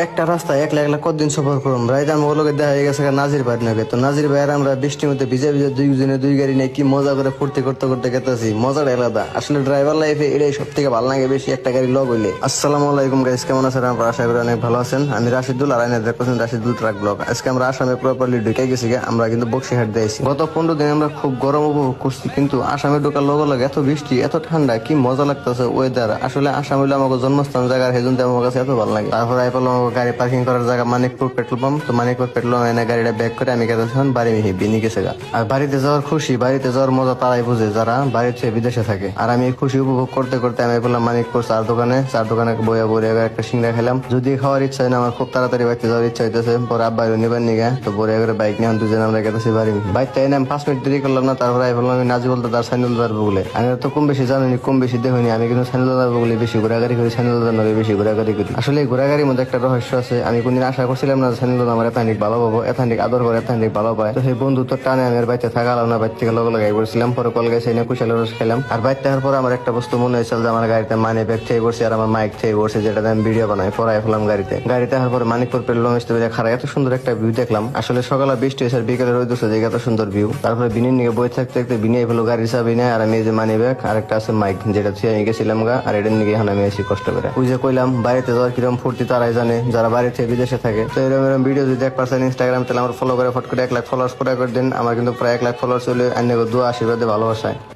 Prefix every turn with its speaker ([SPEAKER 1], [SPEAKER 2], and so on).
[SPEAKER 1] একটা রাস্তা একলা একলা কতদিন সফর করুম রাইতে আমি ওগুলোকে দেখা গেছে নাজির ভাই নাকি তো নাজির ভাইয়ের আমরা বৃষ্টির মধ্যে ভিজে ভিজে দুইজনে দুই গাড়ি নিয়ে কি মজা করে ফুর্তি করতে করতে গেতেছি মজাটা আলাদা আসলে ড্রাইভার লাইফে এটাই সব থেকে ভালো লাগে বেশি একটা গাড়ি লগ হইলে। আসসালামু আলাইকুম গাইস, কেমন আছেন আপনারা? আশা করি অনেক ভালো আছেন। আমি রাশিদুল আর আইনা দেখতেছেন রাশিদুল ট্রাক ব্লগ। আজকে আমরা আসামে প্রপারলি ঢুকে গেছি, আমরা কিন্তু বক্সিহাট দিয়েছি। গত 15 দিন আমরা খুব গরম উপভোগ করছি, কিন্তু আসামে ঢোকার লগে লগে এত বৃষ্টি এত ঠান্ডা কি মজা লাগতেছে ওয়েদার। আসলে আসাম হইলে আমাকে জন্মস্থান জায়গার হেজুন আমার কাছে এত ভালো লাগে। তারপরে আই পেলাম গাড়ি পার্কিং করার জায়গা মানিকপুর পেট্রোল পাম্প। তো মানিকপুর পেট্রোল পাম্প এনে গাড়িটা ব্যাক করে আমি গেছে বাড়ি মিহি বিনি গেছে গা। আর বাড়িতে যাওয়ার খুশি, বাড়িতে যাওয়ার মজা তারাই বুঝে যারা বাড়ির চেয়ে বিদেশে থাকে। আর আমি এই খুশি উপভোগ করতে করতে আমি পেলাম মানিকপুর চার দোকানে বইয়া বইয়া একটা সিংড়া খেলাম। যদি খাওয়ার ইচ্ছা হয় না, আমার খুব তাড়াতাড়ি বাড়িতে যাওয়ার ইচ্ছা হইতেছে। পরে আব্বা নিবার নিগা তো বইয়া করে বাইক নিয়ে দুজন আমরা গেতেছি বাড়ি মিহি। বাইক তাই আমি 5 মিনিট দেরি করলাম না। তারপরে আই বললাম আমি নাজি বলতে তার সাইনুল দার বলে। আমি তো কম বেশি জানি, কম বেশি দেখুনি। আমি কিন্তু সাইনুল দার বলে বেশি ঘোরাঘুরি করি, সাইনুল দার নগে বেশি ঘোরাঘুরি করি। আসলে এই ঘোরাঘুরির মধ্যে একটা রহস্য আছে। আমি কোনদিন আশা করছিলাম না সাইনুল আমার এতানিক ভালো পাবো, এতানিক আদর করে, এতানিক ভালো পায়। তো সেই বন্ধু তো টানে আমি আর বাইতে থাকালাম না, বাইর থেকে লগে লগে পড়ছিলাম। পরে কল গেছে এনে কুশাল রস খেলাম। আর বাইর থাকার পর আমার একটা বস্তু মনে হয়েছিল যে আমার গাড়িতে মানি ব্যাগ থেকে পড়ছে আর আমার মাইক থেকে পড়ছে, যেটা আমি ভিডিও বানাই পরাই ফেলাম গাড়িতে। গাড়িতে আসার পরে মানিকপুর পেলাম খারাপ এত সুন্দর একটা ভিউ দেখলাম। আসলে সকালে বৃষ্টি হয়েছে আর বিকেলে রোদ উঠছে, এত সুন্দর ভিউ। তারপরে বিনির নিয়ে বই থাকতে থাকতে বিনিয়ে ফেলো গাড়ির চাবি নেয়। আর আমি এই যে মানি ব্যাগ আর একটা আছে মাইক, যেটা ছুঁয়ে আমি গেছিলাম গা। আর এটার নিয়ে এখন আমি এসে কষ্ট করে ওই যে কইলাম বাড়িতে যাওয়ার কিরকম ফুর্তি তারাই জানে যারা বাড়ি থেকে বিদেশে থাকে। তো এরকম ভিডিও যদি 1% ইনস্টাগ্রাম তাহলে আমার ফলো করে ফট করে 1 লাখ ফলোয়ার্স করে দিন। আমার কিন্তু প্রায় 1 লাখ ফলোয়ার্স হলে অন্য দোয়া আশীর্বাদে ভালোবাসায়।